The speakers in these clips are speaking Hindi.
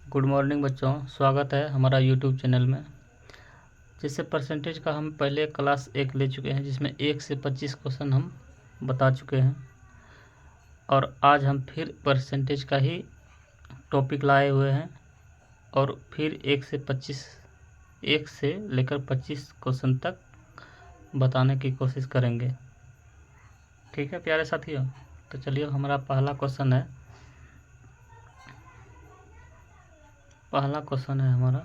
गुड मॉर्निंग बच्चों, स्वागत है हमारा यूट्यूब चैनल में। जैसे परसेंटेज का हम पहले क्लास 1 ले चुके हैं, जिसमें 1 से 25 क्वेश्चन हम बता चुके हैं, और आज हम फिर परसेंटेज का ही टॉपिक लाए हुए हैं और फिर 1 से लेकर 25 क्वेश्चन तक बताने की कोशिश करेंगे। ठीक है प्यारे साथियों, तो चलिए हमारा पहला क्वेश्चन है हमारा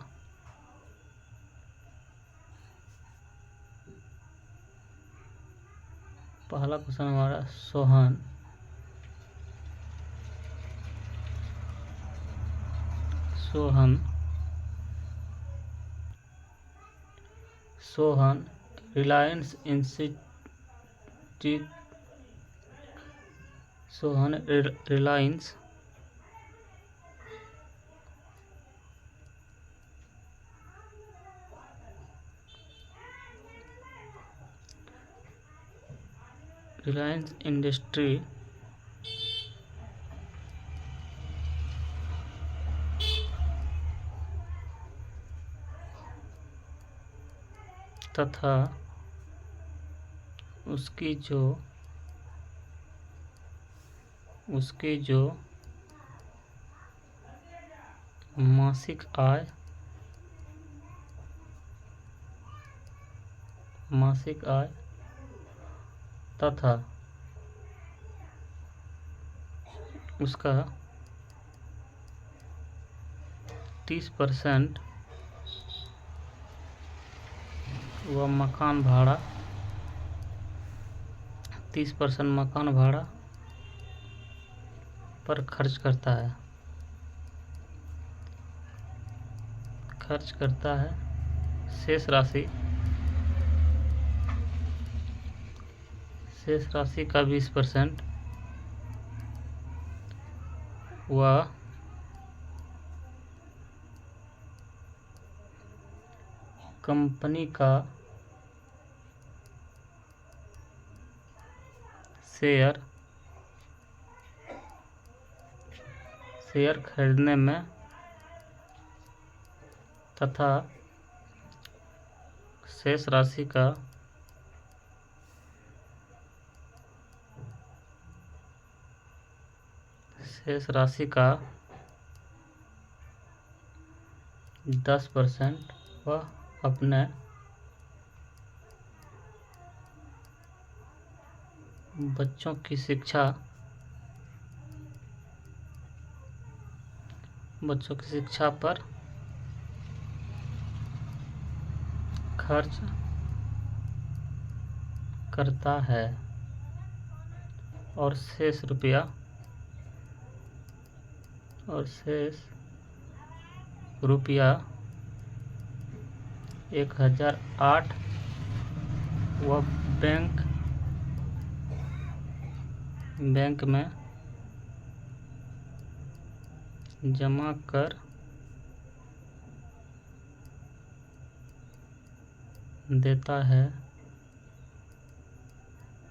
पहला क्वेश्चन हमारा सोहन रिलायंस इंडस्ट्री तथा उसकी जो मासिक आय तथा उसका 30% वह मकान भाड़ा 30% मकान भाड़ा पर खर्च करता है। शेष राशि का 20% वह कंपनी का शेयर खरीदने में तथा शेष राशि का 10% वह अपने बच्चों की शिक्षा पर खर्च करता है और शेष रुपया 1008 वह बैंक में जमा कर देता है।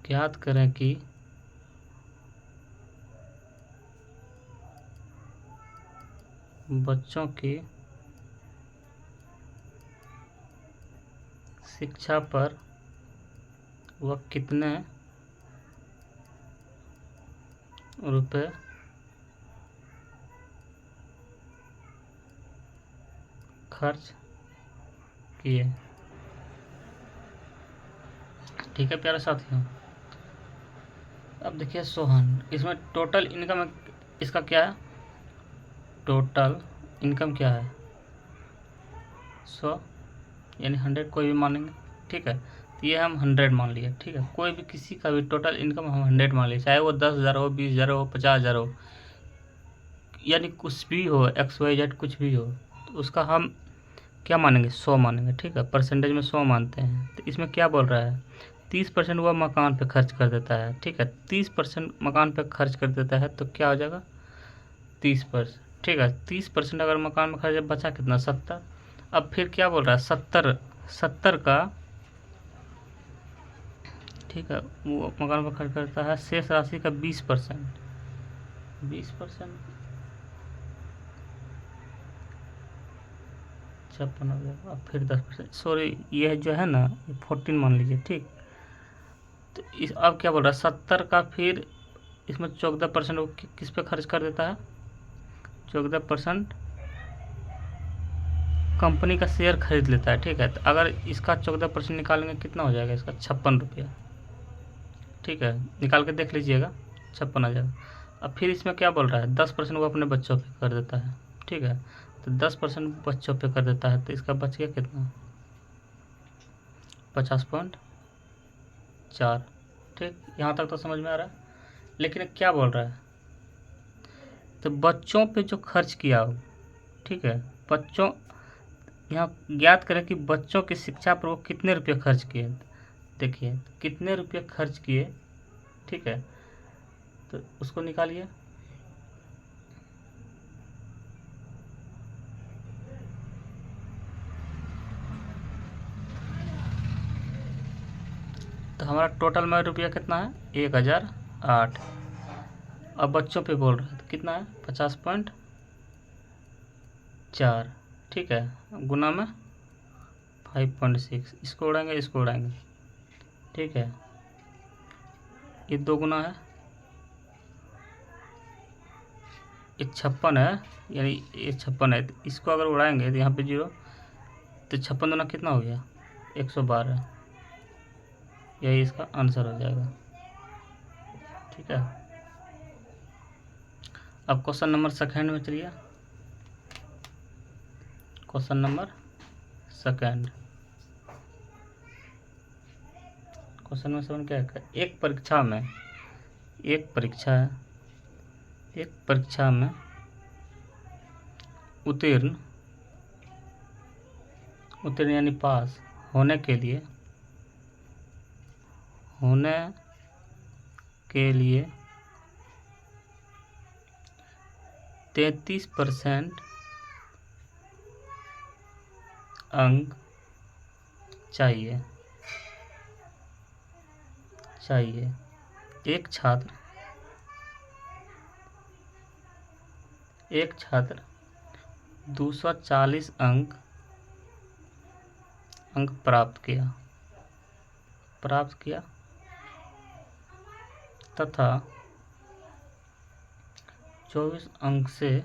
ज्ञात करें कि बच्चों की शिक्षा पर वह कितने रुपए खर्च किए। ठीक है प्यारे साथियों, अब देखिए सोहन, इसमें टोटल इनकम इसका क्या है? टोटल इनकम क्या है? 100 यानी 100 कोई भी मानेंगे। ठीक है, तो ये हम 100 मान लिए। ठीक है, कोई भी किसी का भी टोटल इनकम हम 100 मान लिए, चाहे वो 10,000 हो, 20,000 हो, 50,000 हो, यानी कुछ भी हो, XYZ कुछ भी हो, तो उसका हम क्या मानेंगे? 100 मानेंगे। ठीक है, परसेंटेज में 100 मानते हैं। तो इसमें क्या बोल रहा है? 30% वह मकान पे खर्च कर देता है। ठीक है, 30% मकान पे खर्च कर देता है, तो क्या हो जाएगा? 30%। ठीक है, 30% अगर मकान में खर्च, बचा कितना? 70। अब फिर क्या बोल रहा है? 70 का, ठीक है, वो मकान पर खर्च करता है। शेष राशि का 20%। 56 हो जाएगा। अब फिर 10%, सॉरी ये जो है ना, ये 14 मान लीजिए, ठीक। तो इस अब क्या बोल रहा है, 70 का फिर इसमें 14% वो किस पे खर्च कर देता है, 14% कंपनी का शेयर खरीद लेता है, ठीक है। तो अगर इसका 14% निकालेंगे कितना हो जाएगा, इसका 56 रुपया, ठीक है। निकाल के देख लीजिएगा, 56 आ जाएगा। अब फिर इसमें क्या बोल रहा है, 10% वो अपने बच्चों पे कर देता है, ठीक है। तो 10% बच्चों पे कर देता है, तो इसका बच गया कितना, 50.4, ठीक। यहाँ तक तो समझ में आ रहा है। लेकिन क्या बोल रहा है, तो बच्चों पे जो खर्च किया हो, ठीक है, बच्चों, यहाँ ज्ञात करें कि बच्चों की शिक्षा पर वो कितने रुपये खर्च किए। देखिए कितने रुपये खर्च किए, ठीक है, तो उसको निकालिए। तो हमारा टोटल में रुपया कितना है, 1008। अब बच्चों पे बोल रहे हैं तो कितना है, 50.4, ठीक है, गुना में 5.6, इसको उड़ाएंगे, इसको उड़ाएंगे, ठीक है। ये 2 गुना है, ये 56 है, यानी ये 56 है, तो इसको अगर उड़ाएंगे तो यहाँ पे 0, तो 56 दुना कितना हो गया, 112। यही इसका आंसर हो जाएगा, ठीक है। अब क्वेश्चन नंबर सेकेंड में चलिए। Question number second, question number 7 क्या है, एक परीक्षा में उत्तीर्ण यानी पास होने के लिए 33% अंक चाहिए। एक छात्र 240 अंक प्राप्त किया तथा 24 अंक से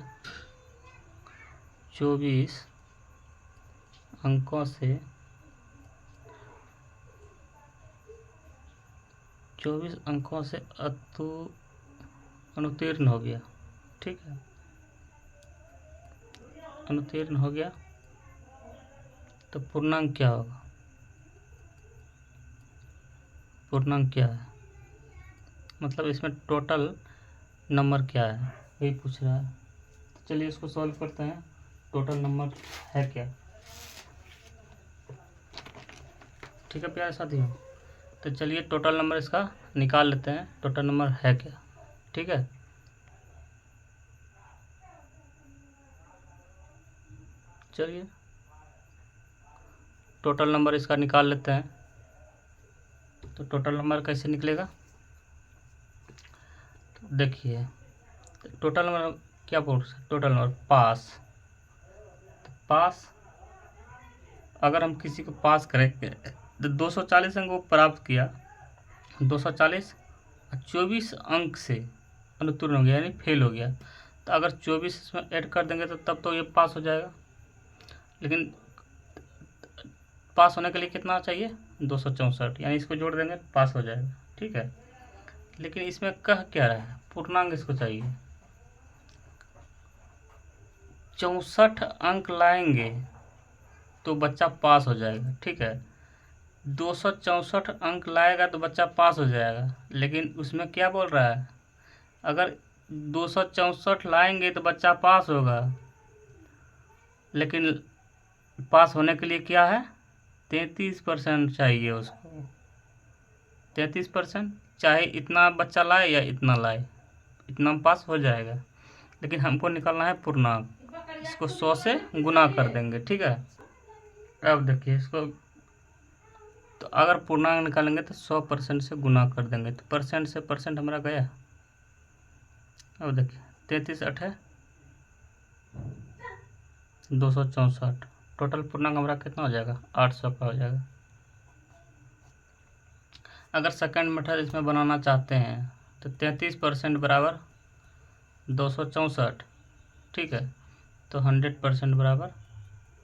24 अंकों से 24 अंकों से अनुत्तीर्ण हो गया, ठीक है, अनुत्तीर्ण हो गया। तो पूर्णांक क्या होगा, पूर्णांक क्या है, मतलब इसमें टोटल नंबर क्या है, वही पूछ रहा है। तो चलिए इसको सॉल्व करते हैं, टोटल नंबर है क्या, ठीक है प्यारे साथियों। तो चलिए टोटल नंबर इसका निकाल लेते हैं, टोटल नंबर है क्या, ठीक है। चलिए टोटल नंबर इसका निकाल लेते हैं। तो टोटल नंबर कैसे निकलेगा, तो देखिए टोटल नंबर क्या बोल रहे हैं, टोटल नंबर पास अगर हम किसी को पास करेंगे तो 240 अंक वो प्राप्त किया, 240 और 24 अंक से अनुत्तीर्ण हो गया यानी फेल हो गया। तो अगर 24 इसमें ऐड कर देंगे तो तब तो ये पास हो जाएगा। लेकिन पास होने के लिए कितना चाहिए, 264, यानी इसको जोड़ देंगे पास हो जाएगा, ठीक है। लेकिन इसमें कह क्या रहा है, पूर्णांक इसको चाहिए, 64 अंक लाएंगे तो बच्चा पास हो जाएगा, ठीक है। 264 अंक लाएगा तो बच्चा पास हो जाएगा, लेकिन उसमें क्या बोल रहा है, अगर 264 लाएंगे तो बच्चा पास होगा, लेकिन पास होने के लिए क्या है, 33% चाहिए उसको, 33%, चाहे इतना बच्चा लाए या इतना लाए, इतना में पास हो जाएगा। लेकिन हमको निकालना है पूर्णांक, इसको 100 से गुना कर देंगे, ठीक है। अब देखिए इसको, तो अगर पूर्णांक निकालेंगे तो 100% से गुना कर देंगे, तो परसेंट से परसेंट हमारा गया। अब देखिए 33 8 264, टोटल पूर्णांक हमारा कितना हो जाएगा, 800 का हो जाएगा। अगर सेकंड मेथड इसमें बनाना चाहते हैं तो 33% बराबर 264, ठीक है। तो 100% बराबर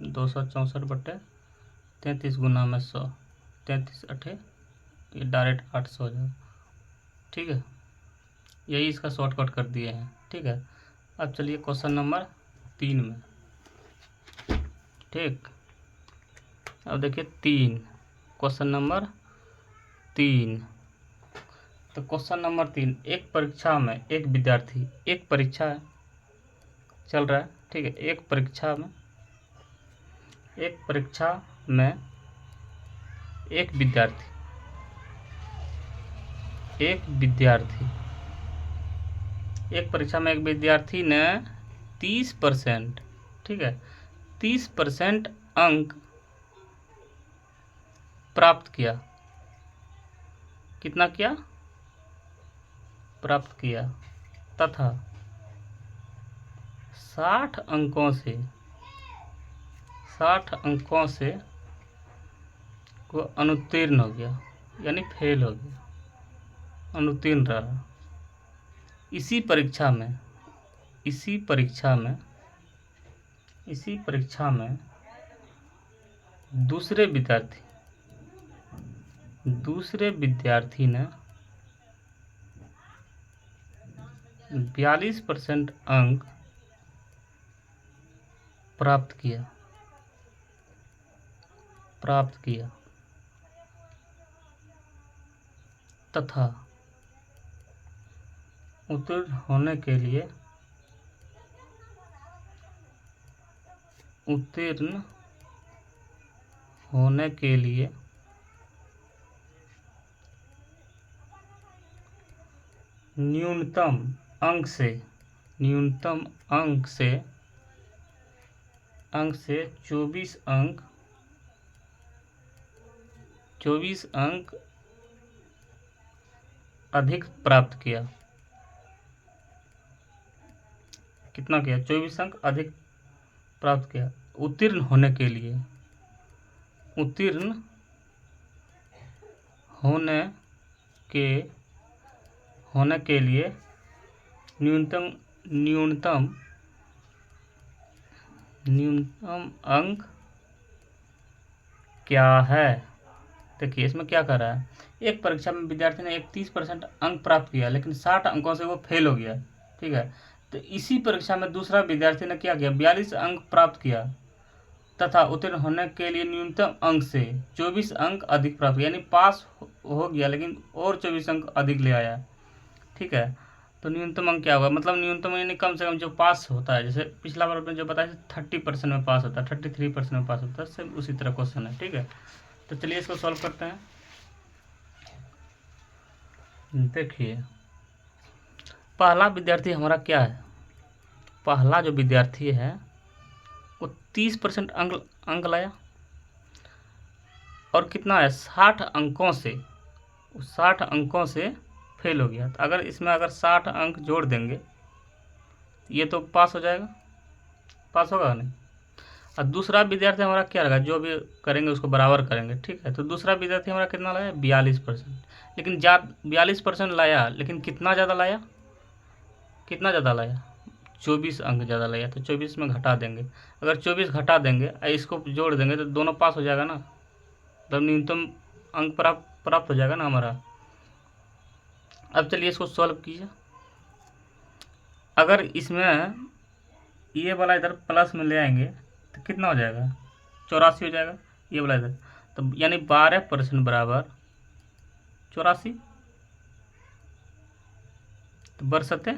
264/33 गुना में 100, 33×8 ये डायरेक्ट 800 हो जाएगा, ठीक है। यही इसका शॉर्टकट कर दिए हैं, ठीक है। अब चलिए क्वेश्चन नंबर 3 में, ठीक। अब देखिए 3, क्वेश्चन नंबर 3। तो क्वेश्चन नंबर 3, एक परीक्षा में एक विद्यार्थी, एक परीक्षा चल रहा है, ठीक है। एक परीक्षा में एक विद्यार्थी एक परीक्षा में एक विद्यार्थी ने 30%, ठीक है, 30% अंक प्राप्त किया। कितना किया, प्राप्त किया, तथा 60 अंकों से वो अनुत्तीर्ण हो गया, यानी फेल हो गया, अनुत्तीर्ण रहा। इसी परीक्षा में दूसरे विद्यार्थी ने 42% अंक प्राप्त किया तथा उत्तीर्ण होने के लिए न्यूनतम अंक से 24 अंक अधिक प्राप्त किया। कितना किया, 24 अंक अधिक प्राप्त किया। उत्तीर्ण होने के लिए न्यूनतम अंक क्या है। देखिए इसमें क्या कर रहा है, एक परीक्षा में विद्यार्थी ने 30% अंक प्राप्त किया, लेकिन 60 अंकों से वो फेल हो गया, ठीक है। तो इसी परीक्षा में दूसरा विद्यार्थी ने क्या किया, 42 अंक प्राप्त किया तथा उत्तीर्ण होने के लिए न्यूनतम अंक से 24 अंक अधिक प्राप्त किया, यानी पास हो गया लेकिन और 24 अंक अधिक ले आया, ठीक है। तो न्यूनतम अंक क्या होगा, मतलब न्यूनतम यानी कम से कम जो पास होता है, जैसे पिछला बार आपने जो बताया 30% में पास होता है, 33% में पास होता है, सेम उसी तरह क्वेश्चन है, ठीक है। तो चलिए इसको सॉल्व करते हैं। देखिए पहला विद्यार्थी हमारा क्या है, पहला जो विद्यार्थी है वो 30% अंक लाया और कितना है, 60 अंकों से फेल हो गया। तो अगर इसमें 60 अंक जोड़ देंगे ये तो पास हो जाएगा, पास होगा नहीं। और दूसरा विद्यार्थी हमारा क्या रहेगा, जो भी करेंगे उसको बराबर करेंगे, ठीक है। तो दूसरा विद्यार्थी हमारा कितना लाया, 42%, लेकिन 42% लाया, लेकिन कितना ज़्यादा लाया, 24 अंक ज़्यादा लाया। तो 24 में घटा देंगे, अगर 24 घटा देंगे इसको जोड़ देंगे तो दोनों पास हो जाएगा ना, मतलब न्यूनतम अंक प्राप्त हो जाएगा ना हमारा। अब चलिए इसको सॉल्व कीजिए। अगर इसमें ये वाला इधर प्लस में ले आएंगे तो कितना हो जाएगा, 84 हो जाएगा ये वाला इधर। तो यानी 12% बराबर 84, तो बरसते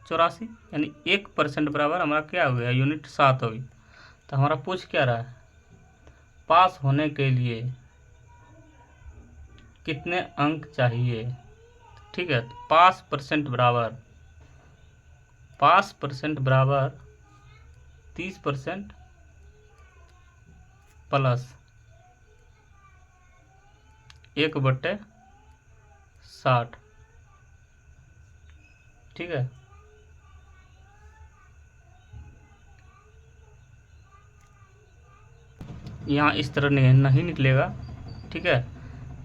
84, यानी 1% बराबर हमारा क्या हो गया, यूनिट 7 होगी। तो हमारा पूछ क्या रहा है, पास होने के लिए कितने अंक चाहिए, ठीक है। तो पास परसेंट बराबर 30% प्लस 1/60, ठीक है। यहाँ इस तरह नहीं निकलेगा, ठीक है।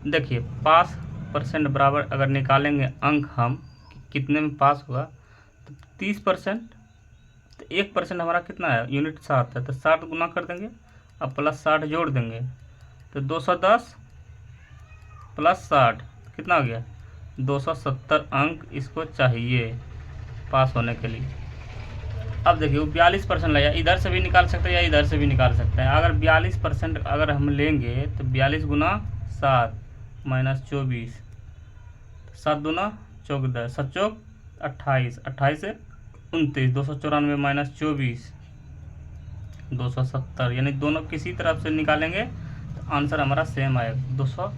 देखिए पास परसेंट बराबर अगर निकालेंगे अंक हम कितने में पास हुआ, तो 30%, तो 1% हमारा कितना है, यूनिट 7 है, तो 60 गुना कर देंगे अब प्लस 60 जोड़ देंगे, तो 210 प्लस 60 कितना हो गया, 270 अंक इसको चाहिए पास होने के लिए। अब देखिए वो 42% लगा, इधर से भी निकाल सकते हैं या इधर से भी निकाल सकते हैं। अगर 42% अगर हम लेंगे तो 42 गुना 7 माइनस 24, 7 दूना 14, 7 चौक 28, 28 से 29, 294 माइनस 24 270, यानी दोनों किसी तरफ से निकालेंगे तो आंसर हमारा सेम आएगा 200।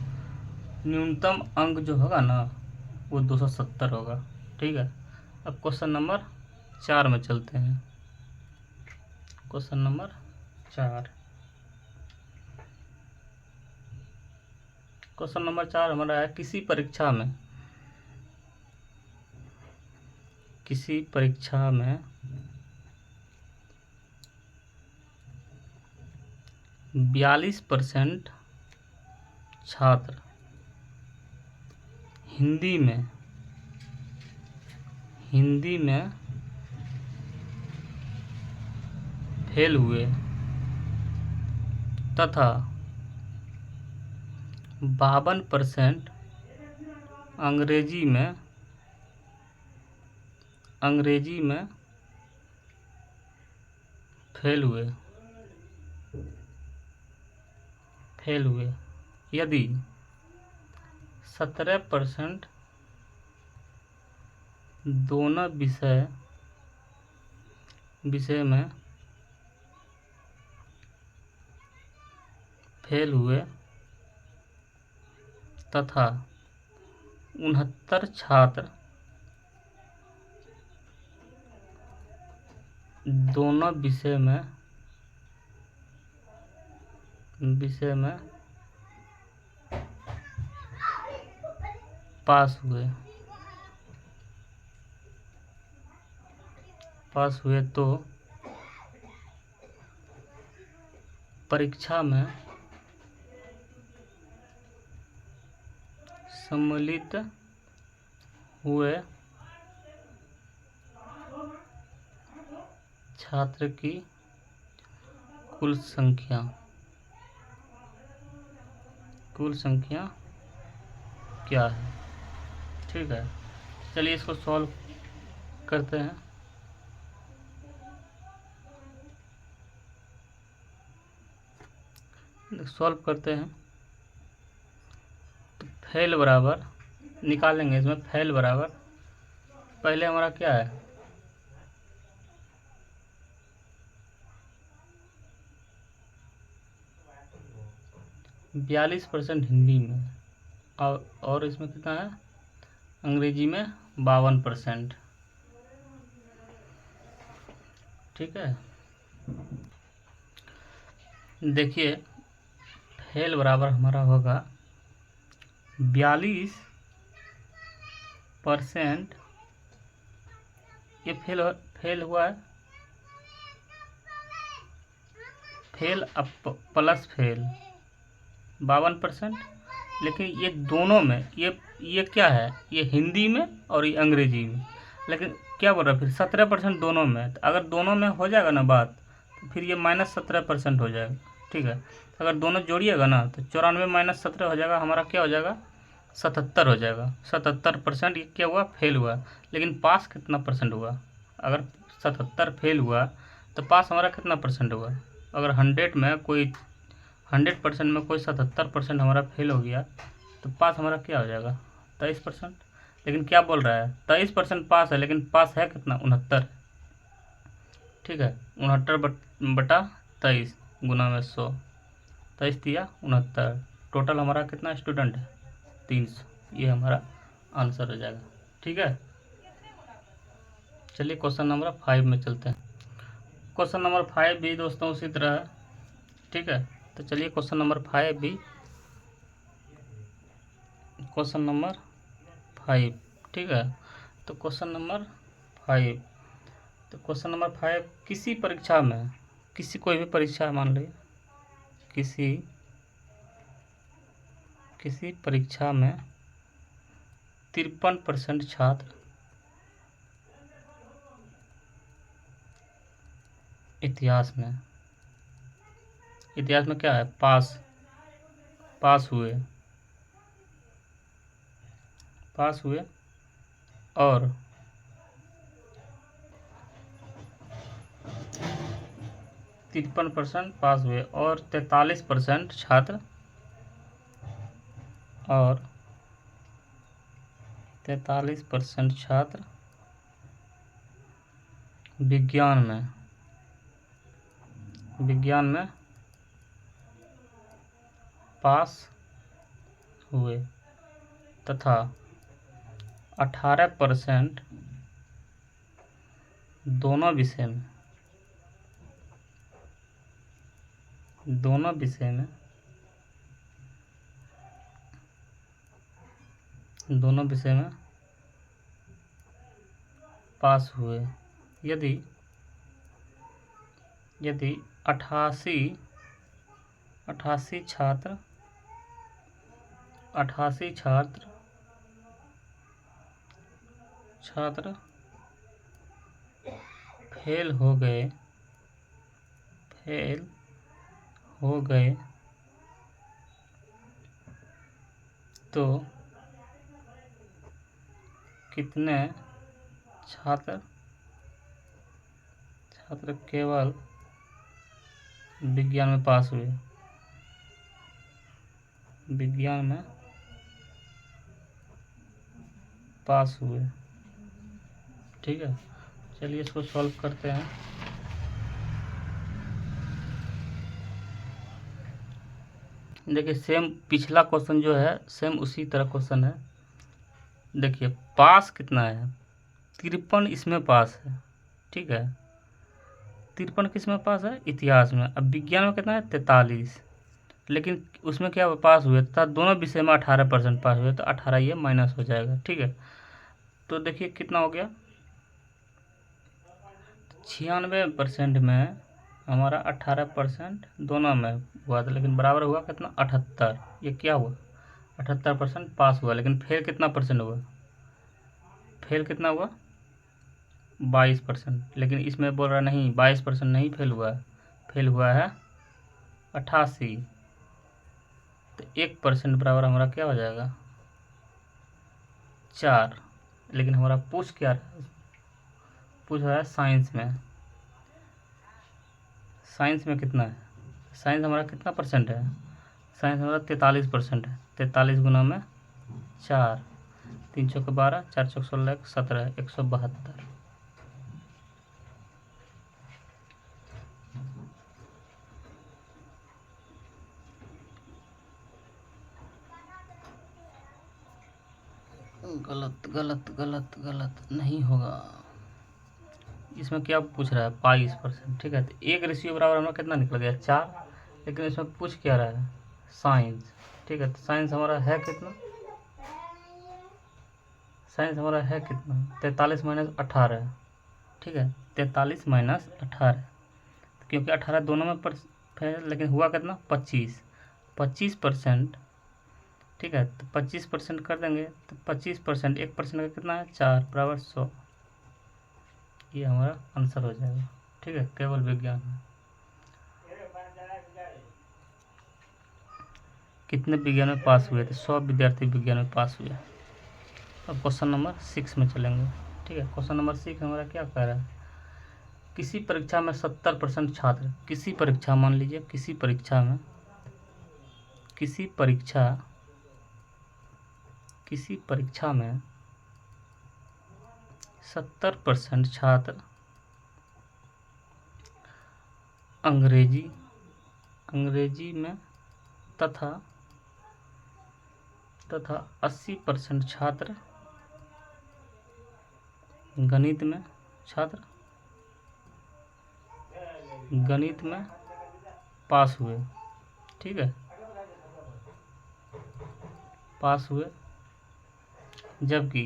न्यूनतम अंक जो होगा ना वो 270 होगा, ठीक है। अब क्वेश्चन नंबर 4 में चलते हैं। क्वेश्चन नंबर 4, क्वेश्चन नंबर 4 हमारा है किसी परीक्षा में 42% छात्र हिंदी में फेल हुए तथा 52% अंग्रेजी में फेल हुए यदि 17% दोनों विषय में फेल हुए तथा 69 छात्र दोनों विषय में पास हुए तो परीक्षा में सम्मिलित हुए छात्र की कुल संख्या क्या है, ठीक है। चलिए इसको सॉल्व करते हैं। सॉल्व करते हैं तो फेल बराबर निकालेंगे, इसमें फेल बराबर पहले हमारा क्या है, बयालीस % हिंदी में और इसमें कितना है, अंग्रेजी में 52%, ठीक है। देखिए फेल बराबर हमारा होगा 42%, ये फेल हुआ है, फेल अब प्लस फेल 52%, लेकिन ये दोनों में ये क्या है, ये हिंदी में और ये अंग्रेजी में, लेकिन क्या बोल रहा है फिर 17% दोनों में। तो अगर दोनों में हो जाएगा ना बात, तो फिर ये -17% हो जाएगा, ठीक है। अगर दोनों जोड़िएगा ना तो 94 माइनस 17 हो जाएगा, हमारा क्या हो जाएगा, 77 हो जाएगा। 77% ये क्या हुआ, फेल हुआ। लेकिन पास कितना परसेंट हुआ, अगर 77 फेल हुआ तो पास हमारा कितना परसेंट हुआ। अगर 100% में कोई 77% हमारा फेल हो गया तो पास हमारा क्या हो जाएगा, 23%। लेकिन क्या बोल रहा है, 23% पास है, लेकिन पास है कितना, 69, ठीक है। 69/23 गुना में 100, 23 दिया 69, टोटल हमारा कितना स्टूडेंट है, 300। ये हमारा आंसर हो जाएगा, ठीक है। चलिए क्वेश्चन नंबर 5 में चलते हैं। क्वेश्चन नंबर 5 भी दोस्तों उसी तरह है, ठीक है। तो चलिए क्वेश्चन नंबर 5 भी, क्वेश्चन नंबर 5, ठीक है। तो क्वेश्चन नंबर 5 किसी परीक्षा में, कोई भी परीक्षा मान लीजिए, किसी परीक्षा में 53% छात्र इतिहास में क्या है, पास हुए और 53% पास हुए और 43% छात्र विज्ञान में पास हुए तथा 18% दोनों विषय में पास हुए। यदि 88 छात्र फेल हो गए तो कितने छात्र केवल विज्ञान में पास हुए? ठीक है, चलिए इसको सॉल्व करते हैं। देखिए सेम पिछला क्वेश्चन जो है सेम उसी तरह क्वेश्चन है। देखिए पास कितना है, 53 इसमें पास है, ठीक है, 53 किस में पास है, इतिहास में। अब विज्ञान में कितना है, 43, लेकिन उसमें क्या पास हुए था, दोनों विषय में 18% पास हुए, तो 18 ये माइनस हो जाएगा। ठीक है, तो देखिए कितना हो गया, 96% में हमारा 18% दोनों में हुआ था, लेकिन बराबर हुआ कितना, 78। ये क्या हुआ, 78% पास हुआ, लेकिन फेल कितना परसेंट हुआ, फेल कितना हुआ, 22%। लेकिन इसमें बोल रहा नहीं 22% नहीं फेल हुआ है, फेल हुआ है 88। तो 1% बराबर हमारा क्या हो जाएगा, 4। लेकिन हमारा पूछ क्या है, पूछ रहा है साइंस में कितना है, साइंस हमारा कितना परसेंट है, साइंस हमारा 43% है। 43 गुना में 4, 3 चौके 12, 4 चौके 16, 17, 172। गलत नहीं होगा। इसमें क्या पूछ रहा है, 22%। ठीक है, तो 1 रेशियो बराबर हमारा कितना निकल गया, 4। लेकिन इसमें पूछ क्या रहा है, साइंस। ठीक है, तो साइंस हमारा है कितना, साइंस हमारा है कितना, 43 माइनस 18। ठीक है, 43 माइनस 18, क्योंकि 18 दोनों में पर है, लेकिन हुआ कितना, 25%। ठीक है, तो 25% कर देंगे, तो 25%, 1% का कितना है, 4 बराबर 100। ये हमारा आंसर हो जाएगा। ठीक है, केवल विज्ञान में कितने विज्ञान में पास हुए थे, 100 विद्यार्थी विज्ञान में पास हुए। अब क्वेश्चन नंबर 6 में चलेंगे। ठीक है, क्वेश्चन नंबर 6 हमारा क्या कह रहा है, किसी परीक्षा में 70% छात्र, किसी परीक्षा, मान लीजिए किसी परीक्षा में 70% छात्र अंग्रेजी में तथा 80% छात्र गणित में पास हुए। ठीक है, पास हुए, जबकि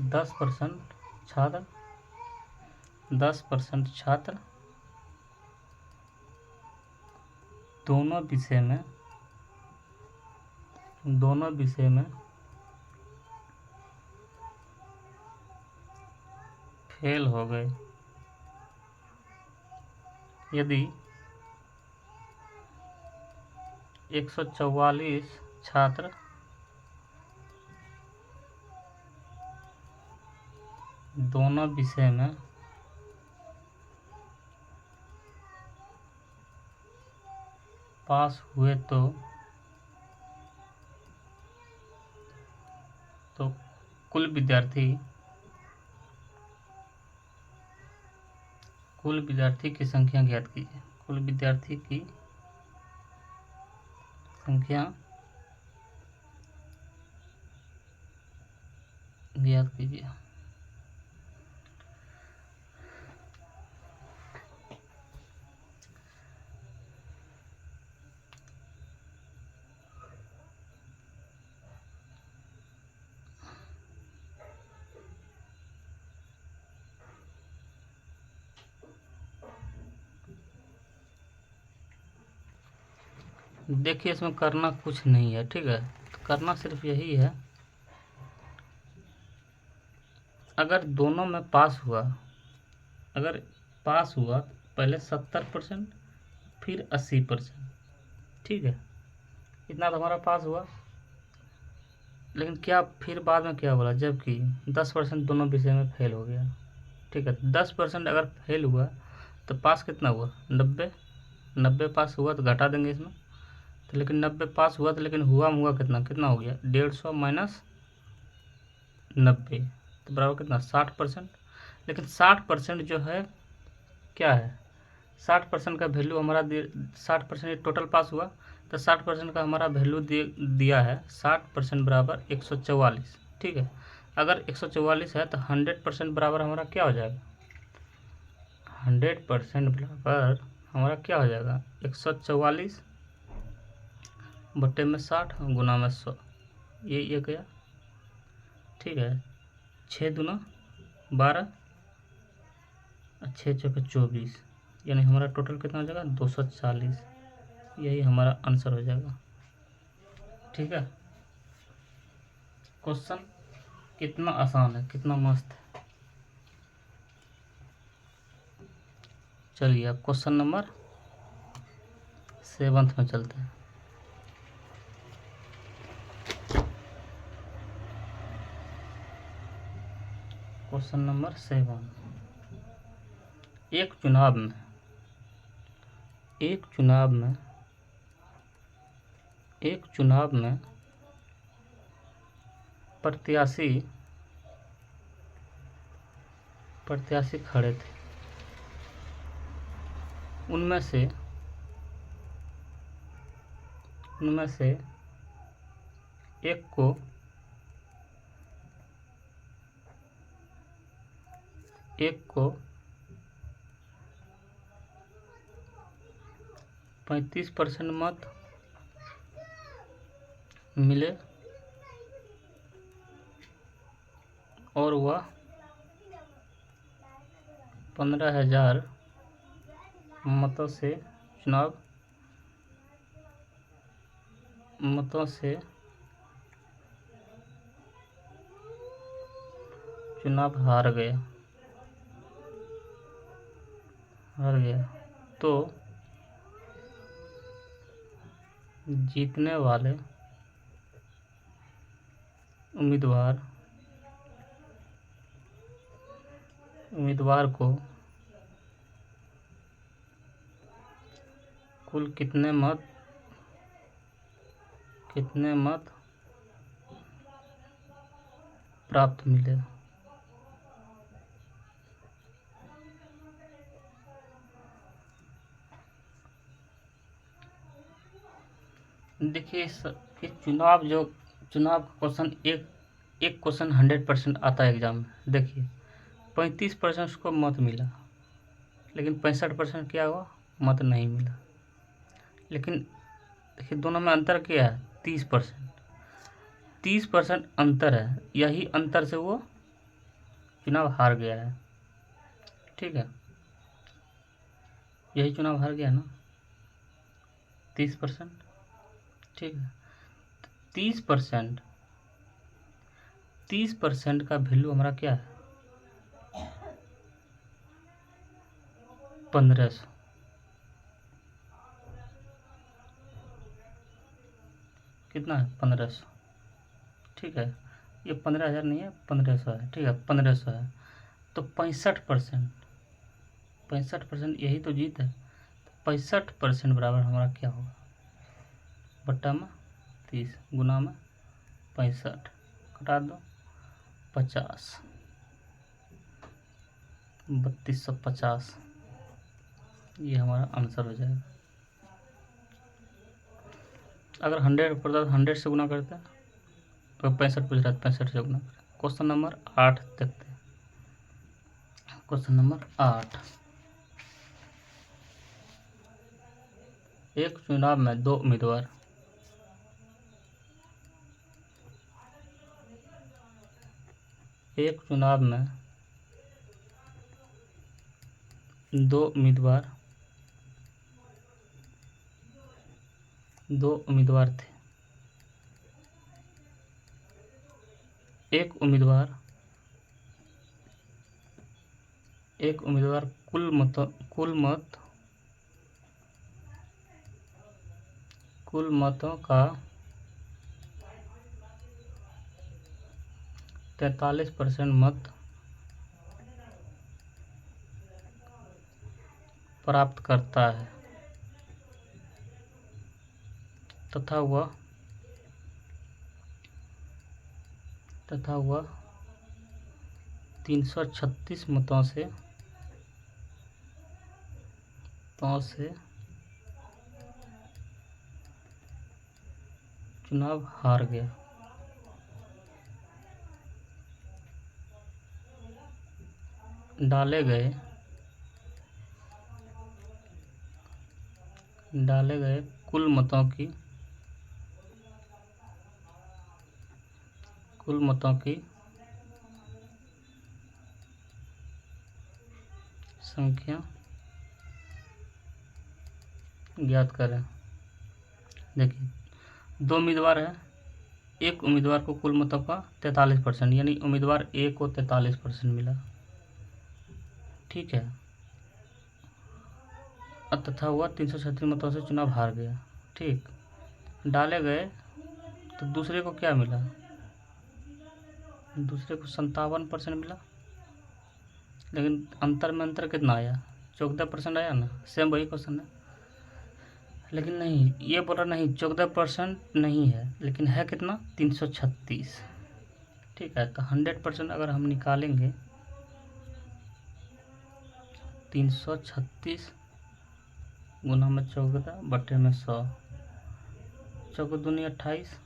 10% छात्र दोनों विषय में फेल हो गए यदि 144 छात्र दोनों विषय में पास हुए तो कुल विद्यार्थी की संख्या ज्ञात कीजिए। कुल विद्यार्थी की संख्या ज्ञात कीजिए। देखिए इसमें करना कुछ नहीं है, ठीक है। तो करना सिर्फ यही है, अगर दोनों में पास हुआ, अगर पास हुआ पहले 70% फिर 80%, ठीक है। इतना तो हमारा पास हुआ, लेकिन क्या फिर बाद में क्या बोला, जबकि 10% दोनों विषय में फेल हो गया, ठीक है। 10% अगर फेल हुआ तो पास कितना हुआ, 90 पास हुआ तो घटा देंगे इसमें। तो लेकिन 90 पास हुआ तो लेकिन हुआ कितना हो गया, 150 माइनस 90 तो बराबर कितना, 60%। लेकिन 60% जो है क्या है, 60% का वैल्यू हमारा 60% टोटल पास हुआ तो 60% का हमारा वैल्यू दिया है 60% बराबर 144, ठीक है। अगर 144 है तो 100% बराबर हमारा क्या हो जाएगा, 100% बराबर हमारा क्या हो जाएगा, 144 बट्टे में 60 गुना में 100, ये गया, ठीक है। 6 दूना 12, 6 चौके 24, यानी हमारा टोटल कितना हो जाएगा, 240। यही हमारा आंसर हो जाएगा, ठीक है। क्वेश्चन कितना आसान है, कितना मस्त है। चलिए अब क्वेश्चन नंबर 7 में चलते हैं। क्वेश्चन नंबर 7, एक चुनाव में प्रत्याशी खड़े थे, उनमें से एक को 35% मत मिले और वह 15,000 मतों से चुनाव हार गया, तो जीतने वाले उम्मीदवार को कुल कितने मत प्राप्त मिले। देखिए इस चुनाव का क्वेश्चन एक क्वेश्चन 100% आता है एग्जाम में। देखिए 35% उसको मत मिला, लेकिन 65% क्या हुआ, मत नहीं मिला। लेकिन देखिए दोनों में अंतर क्या है, 30% अंतर है, यही अंतर से वो चुनाव हार गया है, ठीक है। यही चुनाव हार गया ना, 30%। ठीक है, 30%, 30% का वैल्यू हमारा क्या है? 1500। कितना है? 1500। ठीक है, ये 15,000 नहीं है, 1500 है। ठीक है, 1500 है तो 65%, 65% यही तो जीत है। 65% बराबर हमारा क्या होगा? बट्टा में 30 गुना में 65, घटा दो 50, 3250, ये हमारा आंसर हो जाएगा। अगर 100 से गुना करते हैं तो 65 पूछ रहा है, 65 से गुना करें। क्वेश्चन नंबर 8 देखते हैं। क्वेश्चन नंबर 8, एक चुनाव में दो उम्मीदवार एक चुनाव में दो उम्मीदवार थे। एक उम्मीदवार कुल मतों का 43% मत प्राप्त करता है तथा वह 336 मतों से चुनाव हार गया। डाले गए कुल मतों की संख्या ज्ञात करें। देखिए, दो उम्मीदवार है, एक उम्मीदवार को कुल मतों का 43%, यानी उम्मीदवार ए को 43% मिला। ठीक है, तथा वह 336 मतों से चुनाव हार गया। ठीक, डाले गए तो दूसरे को क्या मिला? दूसरे को 57% मिला, लेकिन अंतर कितना आया? 14% आया ना। सेम वही क्वेश्चन है, लेकिन नहीं, ये बोला नहीं 14% नहीं है, लेकिन है कितना? 336। ठीक है, तो 100% अगर हम निकालेंगे, 336 गुना में 14 बटे में 100, 14 दूनी 28,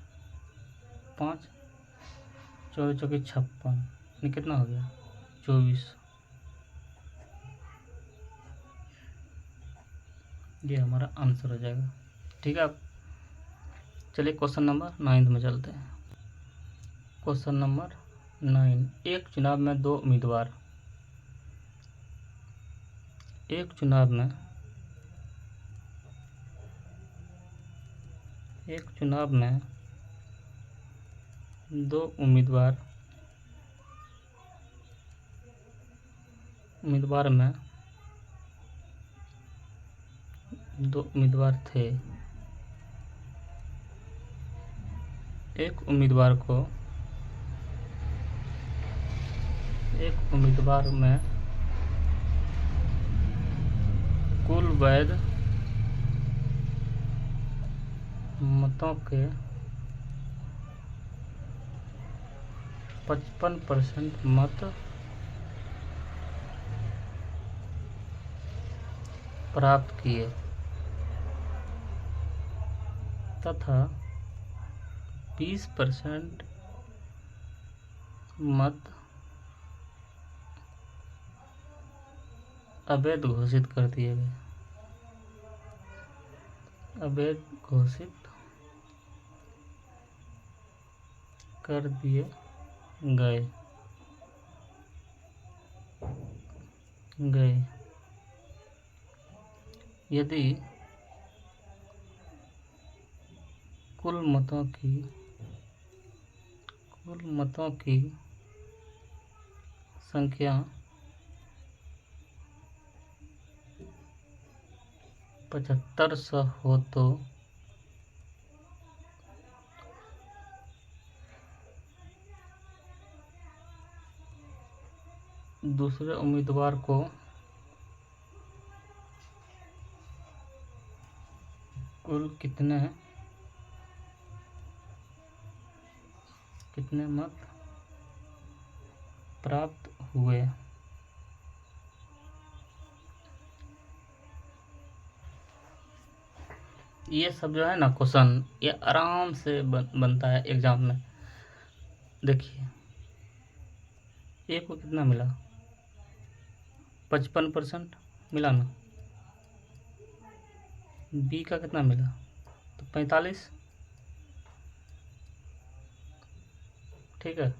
5 24 चौकी 56, यानी कितना हो गया? 24। ये हमारा आंसर हो जाएगा। ठीक है, अब चलिए क्वेश्चन नंबर 9 में चलते हैं। क्वेश्चन नंबर 9, एक चुनाव में दो उम्मीदवार एक चुनाव में दो उम्मीदवार थे। एक उम्मीदवार में कुल वैध मतों के 55% मत प्राप्त किए तथा 20% मत अवैध घोषित कर दिए गए। यदि कुल मतों की संख्या 7500 हो तो दूसरे उम्मीदवार को कुल कितने मत प्राप्त हुए। ये सब जो है ना क्वेश्चन, ये आराम से बनता है एग्जाम में। देखिए ए को कितना मिला, 55% मिला ना। बी का कितना मिला, तो 45। ठीक है,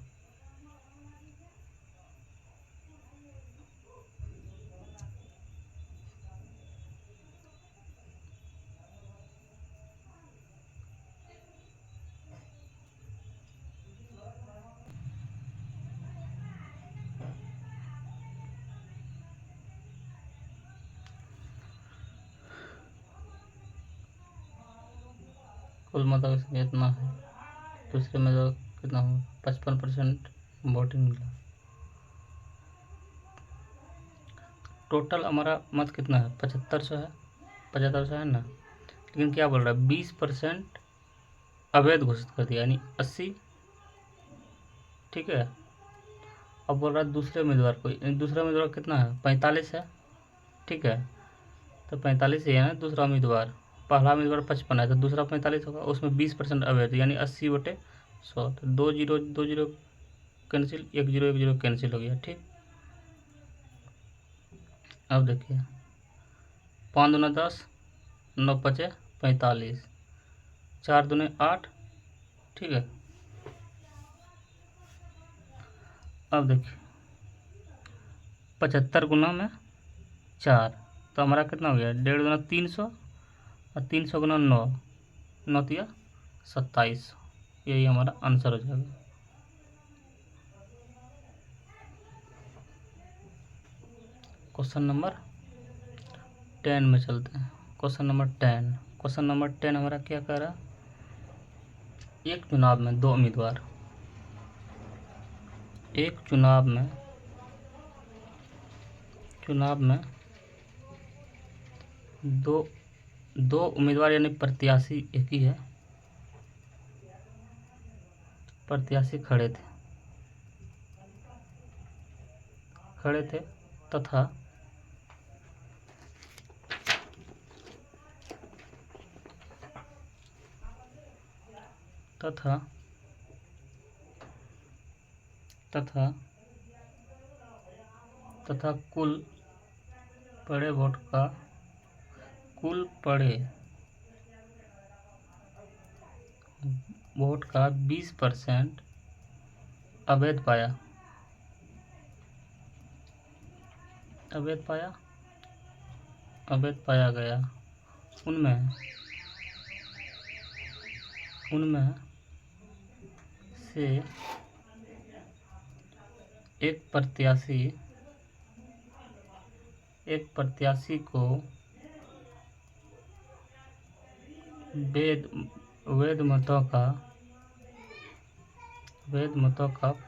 कुल मतों की संख्या इतना है, दूसरे में जो कितना हुआ, 55% वोटिंग मिला। टोटल हमारा मत कितना है, 7500 है, 7500 है ना। लेकिन क्या बोल रहा है, 20% अवैध घोषित कर दिया, यानी 80। ठीक है, अब बोल रहा है दूसरे उम्मीदवार को, दूसरा उम्मीदवार कितना है, 45 है। ठीक है, तो 45 ही है ना दूसरा उम्मीदवार। पहला उम्मीदवार 55 है, तो दूसरा 45 होगा, उसमें 20% अवैध, यानी 80/100। तो 2 zero 2 zero cancel, 1 zero 1 zero cancel हो गया। ठीक, अब देखिए 5 दूना 10, 9 पचे 45, 4 दूने 8। ठीक है, अब देखिए 75 गुना में 4, तो हमारा कितना हो गया, 1.5 दूना 300, और 300 गुना 9, 9 तिया 27। यही हमारा आंसर हो जाएगा। क्वेश्चन नंबर 10 में चलते हैं। क्वेश्चन नंबर 10 हमारा क्या कह रहा है, एक चुनाव में दो उम्मीदवार, एक चुनाव में दो उम्मीदवार यानी प्रत्याशी एक ही है, प्रत्याशी खड़े थे तथा कुल पड़े वोट का 20% अवैध पाया गया। उनमें से एक प्रत्याशी को वैध मतों का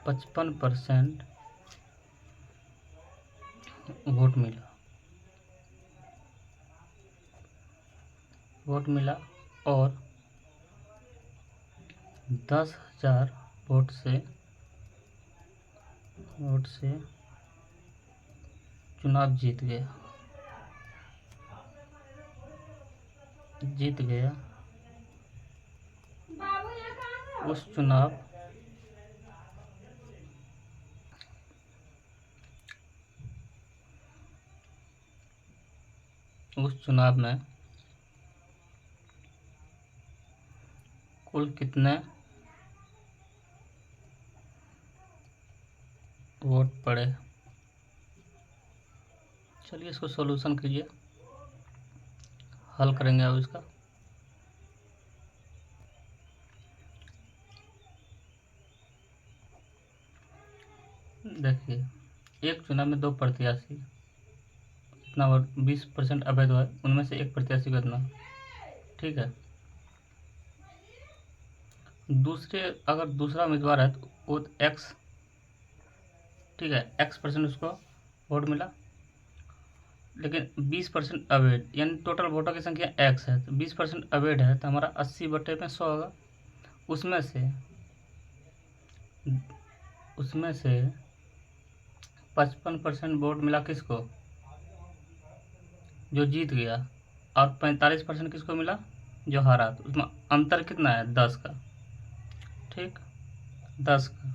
55% वोट मिला और 10,000 वोट से चुनाव जीत गया। उस चुनाव में कुल कितने वोट पड़े। चलिए इसको सॉल्यूशन कीजिए, हल करेंगे अब इसका। देखिए, एक चुनाव में 2 प्रत्याशी, इतना 20% अवैध है, उनमें से एक प्रत्याशी को इतना, ठीक है। अगर दूसरा उम्मीदवार है तो वो एक्स, ठीक है, X% उसको वोट मिला, लेकिन 20% अवैध, यानी टोटल वोटों की संख्या X है, तो 20% अवैध है, तो हमारा 80/100 होगा। उसमें से 55% वोट मिला किसको, जो जीत गया, और 45% किसको मिला, जो हारा। तो उसमें अंतर कितना है, 10 का, ठीक, 10 का,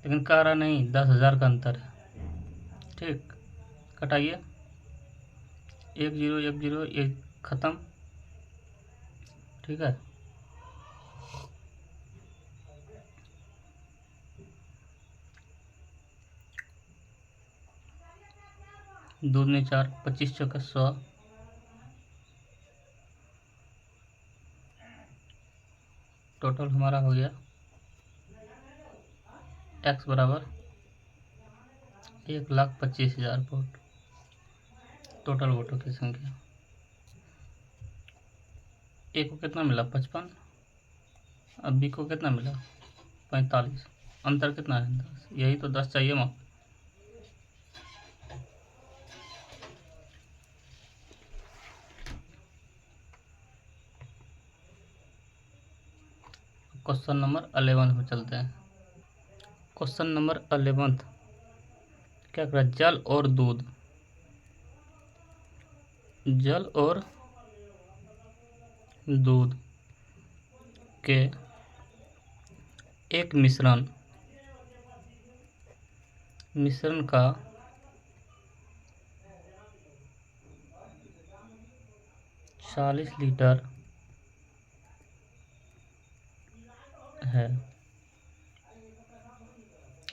लेकिन कह रहा नहीं 10,000 का अंतर है, ठीक। कटाइए, 1 0 1 0, ये ख़त्म, ठीक है। 2 दूनी 4, 25 चौके 100, टोटल हमारा हो गया X बराबर 1,25,000 वोट, टोटल वोटों की संख्या। ए को कितना मिला, 55, अब बी को कितना मिला, 45, अंतर कितना है, 10, यही तो 10 चाहिए माँ। क्वेश्चन नंबर 11 में चलते हैं। क्वेश्चन नंबर 11 क्या करा, जल और दूध, जल और दूध के एक मिश्रण का 40 लीटर है,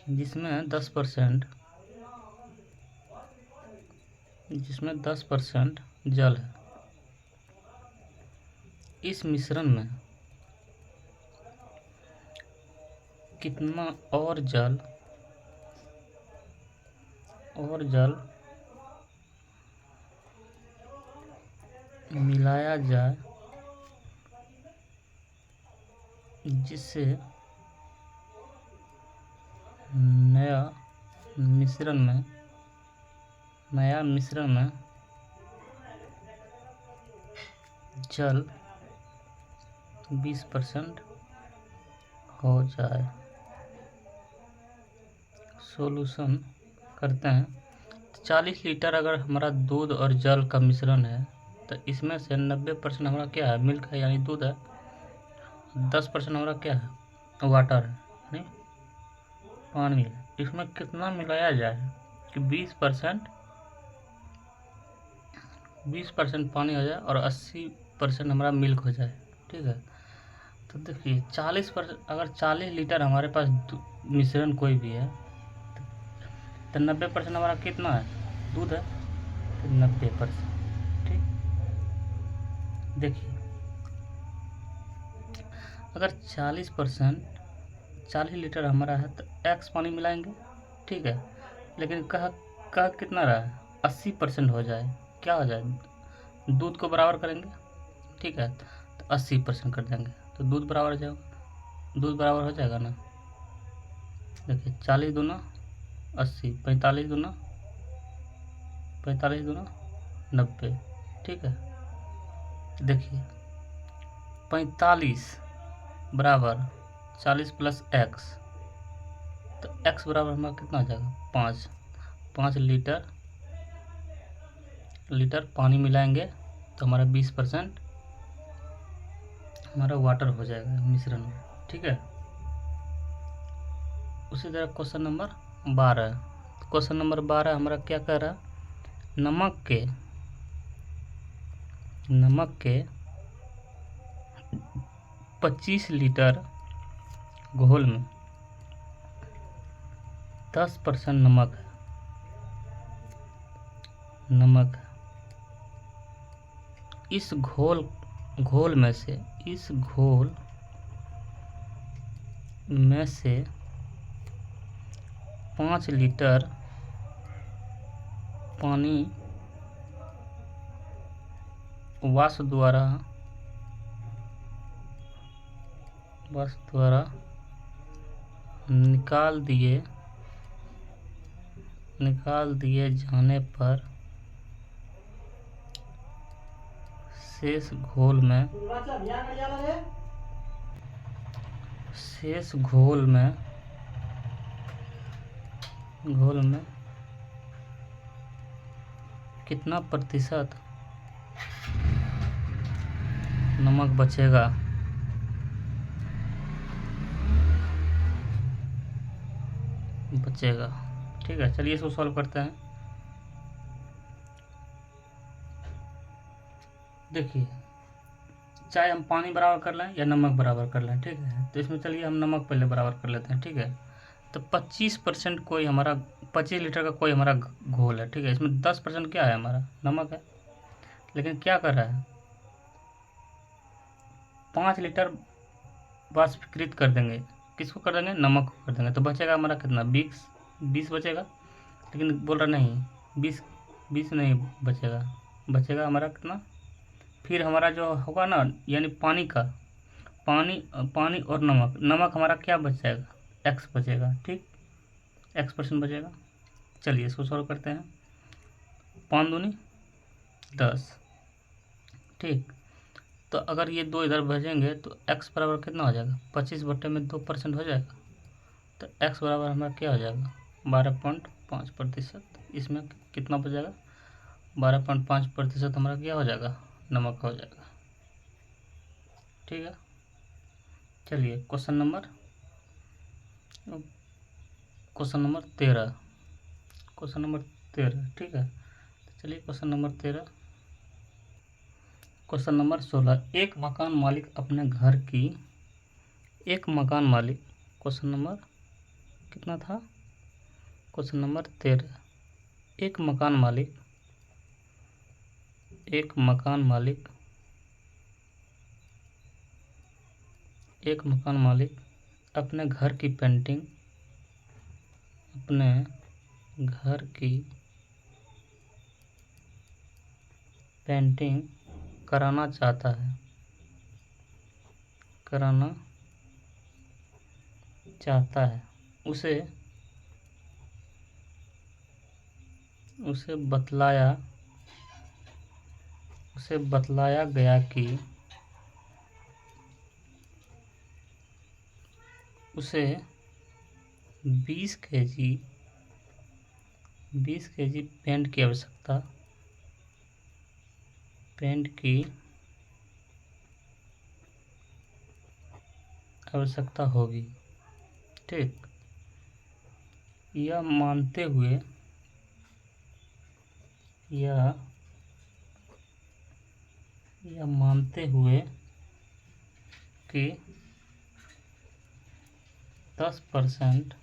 जिसमें 10% जल है। इस मिश्रण में कितना और जल मिलाया जाए जिससे नया मिश्रण में जल 20% हो जाए। सॉल्यूशन करते हैं। 40 लीटर अगर हमारा दूध और जल का मिश्रण है तो इसमें से 90% हमारा क्या है, मिल्क है यानी दूध है, 10% हमारा क्या है, वाटर है यानी पानी है। इसमें कितना मिलाया जाए कि 20% पानी हो जाए और 80% हमारा मिल्क हो जाए, ठीक है। तो देखिए 40%, अगर 40 लीटर हमारे पास मिश्रण कोई भी है तो 90% हमारा कितना है, दूध है, तो 90%, ठीक। देखिए अगर 40 लीटर हमारा है तो X पानी मिलाएंगे, ठीक है, लेकिन कह कितना रहा है, 80% हो जाए, क्या हो जाए, दूध को बराबर करेंगे, ठीक है, तो 80% कर देंगे तो दूध बराबर हो जाएगा ना। देखिए 40 दूना 80, 45 दूना 90, ठीक है। देखिए 45 बराबर 40 + X, तो X बराबर हमारा कितना हो जाएगा, 5 लीटर पानी मिलाएंगे तो हमारा 20% हमारा वाटर हो जाएगा मिश्रण में, ठीक है। उसी तरह क्वेश्चन नंबर 12 हमारा क्या कह रहा है, नमक के 25 लीटर घोल में 10% नमक है। इस घोल में से 5 लीटर पानी वाष्प द्वारा निकाल दिए जाने पर शेष घोल में कितना प्रतिशत नमक बचेगा? ठीक है, चलिए इसको सॉल्व करते हैं। देखिए, चाहे हम पानी बराबर कर लें या नमक बराबर कर लें, ठीक है, तो इसमें चलिए हम नमक पहले बराबर कर लेते हैं। ठीक है, तो 25% कोई हमारा 25 लीटर का कोई हमारा घोल है। ठीक है, इसमें 10% क्या है? हमारा नमक है। लेकिन क्या कर रहा है, 5 लीटर वाष्पीकृत कर देंगे। किसको कर देंगे? नमक को कर देंगे। तो बचेगा हमारा कितना? 20 बचेगा। लेकिन बोल रहा नहीं, 20 नहीं बचेगा हमारा कितना? फिर हमारा जो होगा ना, यानी पानी और नमक हमारा क्या बच जाएगा? x बचेगा। ठीक, x% बचेगा। चलिए इसको सॉल्व करते हैं। 5 दूनी 10। ठीक, तो अगर ये 2 इधर भेजेंगे तो x बराबर कितना हो जाएगा? 25/2% हो जाएगा। तो x बराबर हमारा क्या हो जाएगा? 12.5%। इसमें कितना बचेगा? 12.5% हमारा क्या हो जाएगा? नमक हो जाएगा। ठीक है, चलिए क्वेश्चन नंबर 13। ठीक है, चलिए क्वेश्चन नंबर 13। क्वेश्चन नंबर 16, एक मकान मालिक अपने घर की क्वेश्चन नंबर कितना था? Question number 13। एक मकान मालिक अपने घर की पेंटिंग कराना चाहता है। उसे बतलाया गया कि उसे 20 केजी पेंट की आवश्यकता होगी। ठीक, यह मानते हुए कि 10%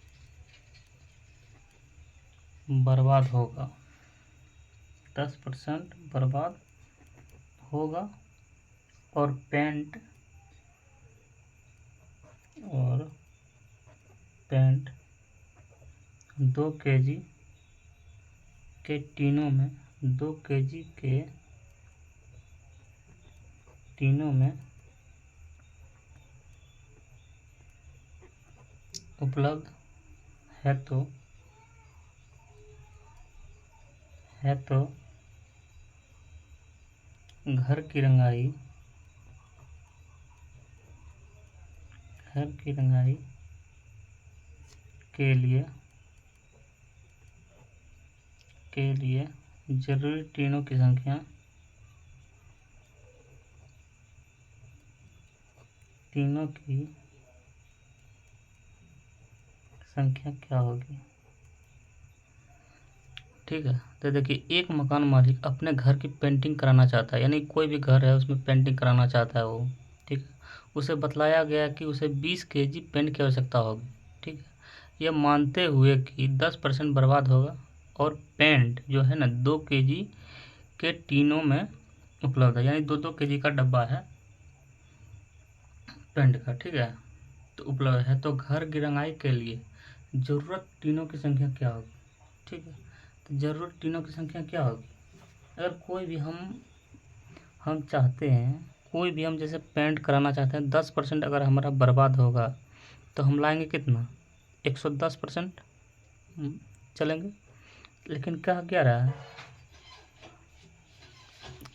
बर्बाद होगा और पेंट 2 केजी के टीनों में उपलब्ध है तो घर की रंगाई के लिए जरूरी टीनों की संख्या क्या होगी? ठीक है, तो देखिए, एक मकान मालिक अपने घर की पेंटिंग कराना चाहता है, यानी कोई भी घर है उसमें पेंटिंग कराना चाहता है वो। ठीक है, उसे बतलाया गया कि उसे 20 केजी पेंट की आवश्यकता होगी। ठीक है, यह मानते हुए कि 10% बर्बाद होगा और पेंट जो है ना 2 केजी के टीनों में उपलब्ध है, यानी 2-2 केजी का डब्बा है पेंट का। ठीक है, तो उपलब्ध है, तो घर की रंगाई के लिए ज़रूरत तीनों की संख्या क्या होगी। ठीक है, तो ज़रूरत तीनों की संख्या क्या होगी। अगर कोई भी हम चाहते हैं, कोई भी हम जैसे पेंट कराना चाहते हैं, 10% अगर हमारा बर्बाद होगा तो हम लाएंगे कितना, 110% चलेंगे। लेकिन कह क्या रहा है,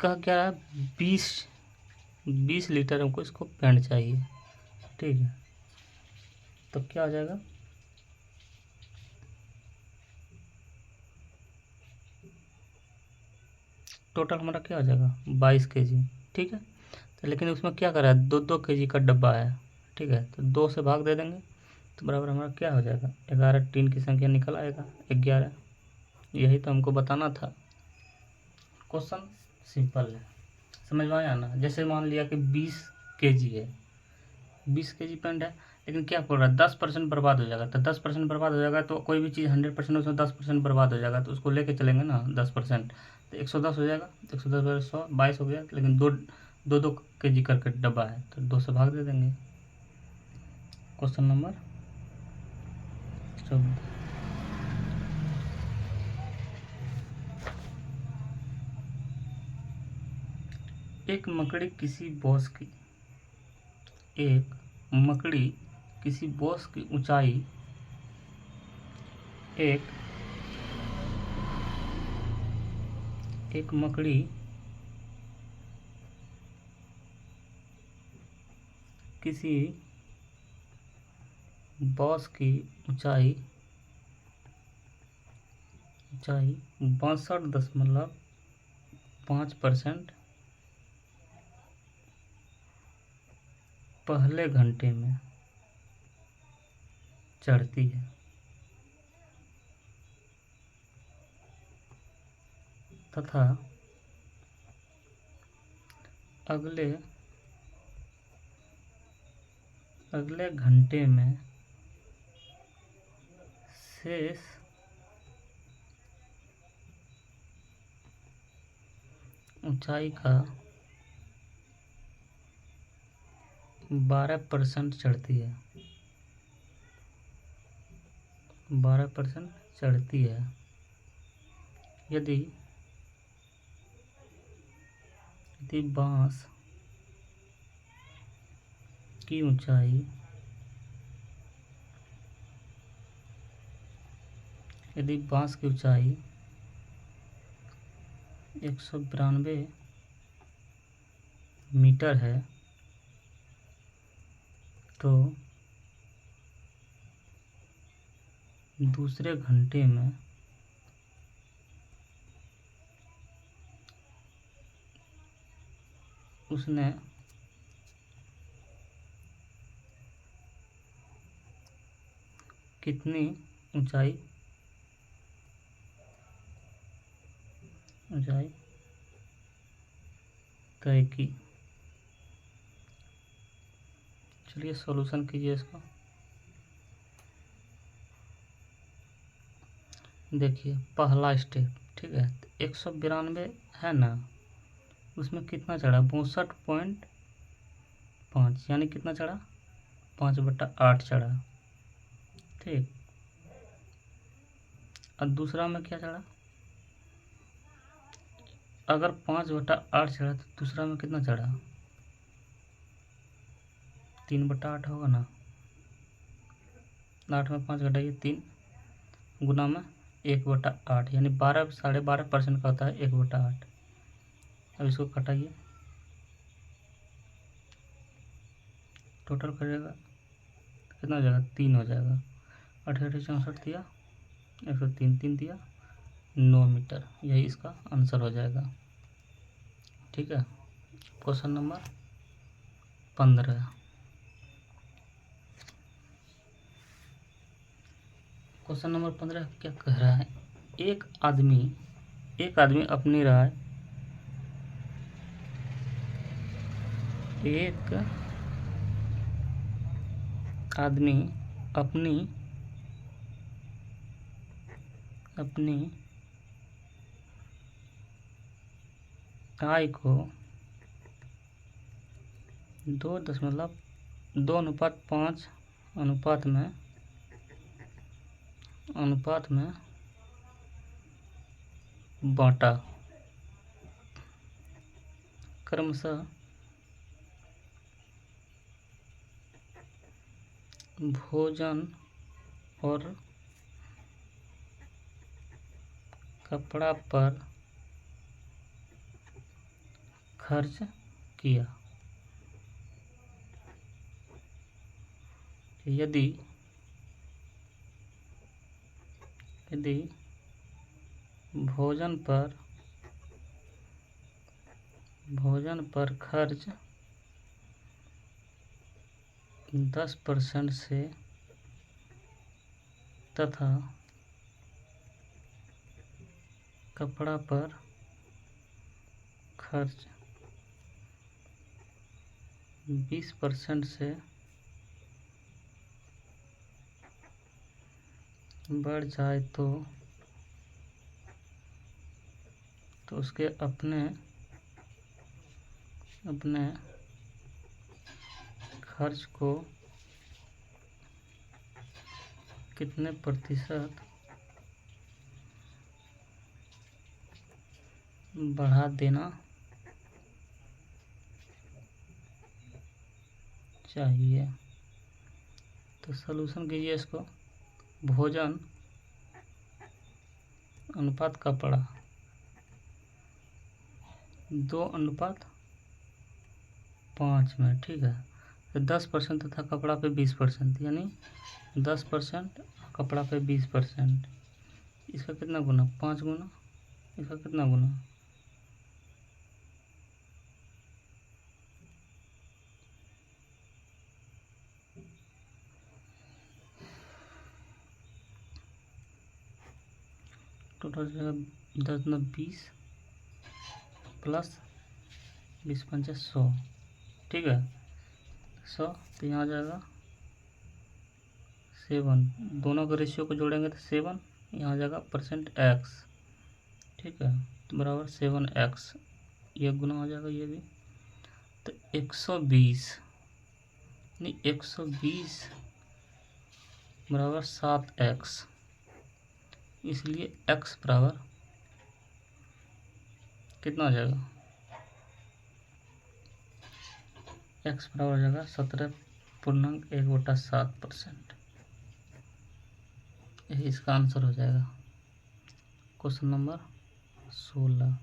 कह क्या रहा है, 20 लीटर हमको इसको पेंट चाहिए। ठीक है, तो क्या हो जाएगा, टोटल हमारा क्या हो जाएगा, 22 kg। ठीक है, तो लेकिन उसमें क्या करा है, 2-2 kg का डब्बा है। ठीक है, तो 2 से भाग दे देंगे तो बराबर हमारा क्या हो जाएगा, 11। टीन की संख्या निकल आएगा 11। यही तो हमको बताना था। क्वेश्चन सिंपल है, समझ में आया ना। जैसे मान लिया कि 20 kg है, 20 kg पेंट है, लेकिन क्या बोल रहा है, 10% बर्बाद हो जाएगा। तो 10% बर्बाद हो जाएगा तो कोई भी चीज़ 100% उसमें 10% बर्बाद हो जाएगा, तो उसको लेके चलेंगे ना 10%। तो 110 हो जाएगा, 110 100 22 हो गया। लेकिन 2 kg करके डब्बा है तो 2 से भाग दे देंगे। Question number 14। एक मकड़ी किसी बॉस की एक मकड़ी किसी बॉस की ऊंचाई एक एक मकड़ी किसी बॉस की ऊंचाई 62.5% पहले घंटे में चढ़ती है, तथा अगले अगले घंटे में शेष ऊंचाई का 12% चढ़ती है, 12% चढ़ती है। यदि बांस की ऊंचाई यदि बांस की ऊंचाई 192 मीटर है तो दूसरे घंटे में उसने कितनी ऊंचाई तय की। चलिए सॉल्यूशन कीजिए इसको। देखिए पहला स्टेप, ठीक है, 192 है ना, उसमें कितना चढ़ा, 62.5, यानी कितना चढ़ा, 5/8 चढ़ा। ठीक, और दूसरा में क्या चढ़ा, अगर 5/8 चढ़ा तो दूसरा में कितना चढ़ा, 3/8 होगा ना। 8 में 5 घटाइए 3, गुना में 1/8, यानी 12.5% का होता है 1/8। अब इसको घटाइए, टोटल करिएगा कितना हो जाएगा, 3 हो जाएगा। 8×8 = 64 दिया, 103 3 दिया 9 मीटर, यही इसका आंसर हो जाएगा। ठीक है, क्वेश्चन नंबर 15। क्वेश्चन नंबर 15 क्या कह रहा है, एक आदमी अपनी राय एक आदमी अपनी आय को 2.2:5 अनुपात में अनुपात में बांटा, क्रमशः भोजन और कपड़ा पर खर्च किया। यदि भोजन पर खर्च 10% से तथा कपड़ा पर खर्च 20% से बढ़ जाए तो उसके अपने खर्च को कितने प्रतिशत बढ़ा देना चाहिए। तो सॉल्यूशन कीजिए इसको। भोजन अनुपात कपड़ा 2:5 में, ठीक है। तो 10% तथा कपड़ा पे 20%, यानी 10% कपड़ा पे 20%। इसका कितना गुना? 5 गुना। इसका कितना गुना? टोटल जगह 10 × 20 प्लस 20 × 5 = 100, ठीक है। 100 तो यहाँ आ जाएगा 7, दोनों के रेशियो को जोड़ेंगे तो 7, यहाँ आ जाएगा %x, ठीक है। तो बराबर 7x, ये गुना हो जाएगा ये भी। तो 120 नहीं 120 बराबर 7x, इसलिए x बराबर कितना हो जाएगा? x बराबर हो जाएगा 17.1/7%। यही इसका आंसर हो जाएगा। Question number 16।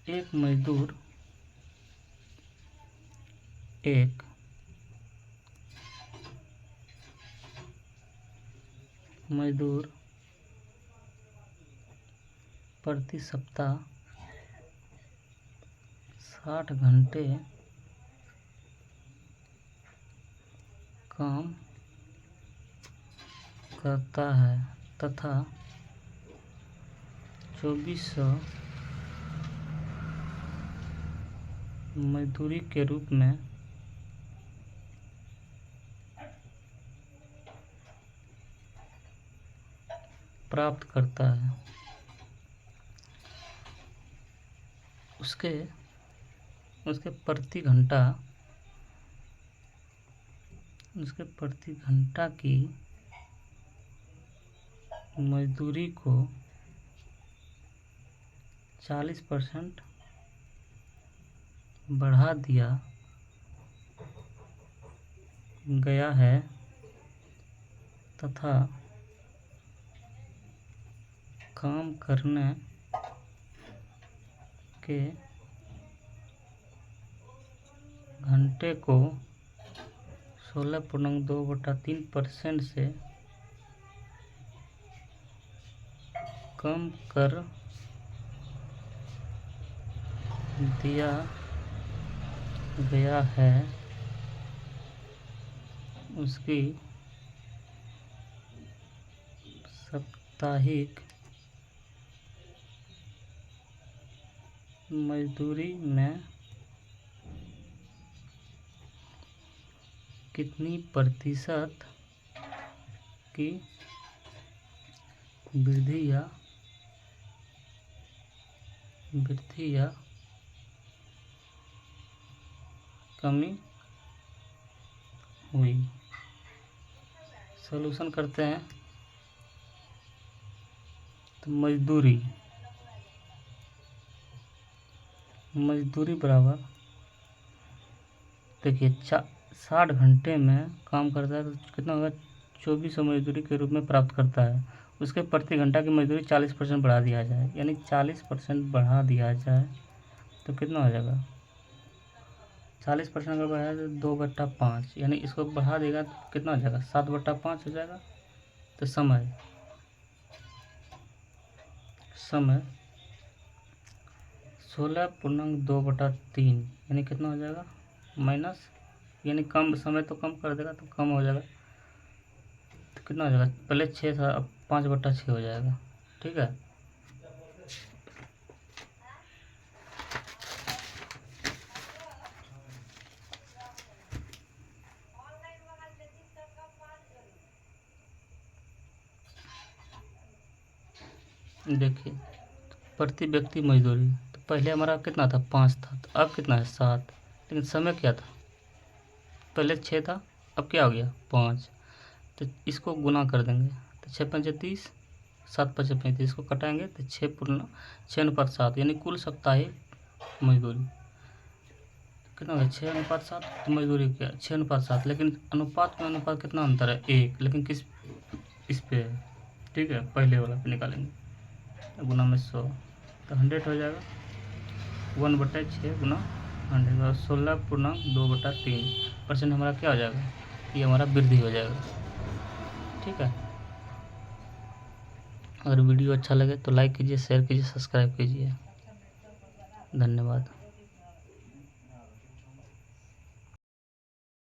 एक मजदूर प्रति सप्ताह 60 घंटे काम करता है तथा 2400 मजदूरी के रूप में प्राप्त करता है। उसके प्रति घंटा की मजदूरी को 40% बढ़ा दिया गया है तथा काम करने के घंटे को 16.2/3% से कम कर दिया गया है। उसकी साप्ताहिक मजदूरी में कितनी प्रतिशत की वृद्धि या वृद्धि या कमी हुई। सॉल्यूशन करते हैं। तो मजदूरी बराबर, देखिए 60 घंटे में काम करता है तो कितना होगा, 2400 मजदूरी के रूप में प्राप्त करता है। उसके प्रति घंटा की मजदूरी 40% बढ़ा दिया जाए, यानी 40% बढ़ा दिया जाए तो कितना हो जाएगा, 40% अगर बढ़ाया तो 2/5, यानी इसको बढ़ा देगा तो कितना हो जाएगा, 7/5 हो जाएगा। तो समय 16.2/3, यानी कितना हो जाएगा, माइनस, यानी कम समय तो कम कर देगा तो कम हो जाएगा। तो कितना हो जाएगा, पहले 6 था अब 5/6 हो जाएगा। ठीक है। देखिए प्रति व्यक्ति मजदूरी, तो पहले हमारा कितना था, 5 था, तो अब कितना है, 7। लेकिन समय क्या था, पहले 6 था, अब क्या हो गया, 5। तो इसको गुना कर देंगे तो 6×5 = 30, 7×5 = 35, इसको कटाएंगे तो 6:7, यानी कुल साप्ताहिक मजदूरी कितना हो गया, 6:7। तो मजदूरी क्या, 6:7, लेकिन अनुपात में अनुपात कितना अंतर है, 1, लेकिन किस इस पे है। ठीक है, पहले वाला पे निकालेंगे, गुना में 100 तो 100 हो जाएगा, 1/6 गुना 100, 16.2/3% हमारा क्या हो जाएगा, ये हमारा वृद्धि हो जाएगा। ठीक है। अगर वीडियो अच्छा लगे तो लाइक कीजिए, शेयर कीजिए, सब्सक्राइब कीजिए। धन्यवाद।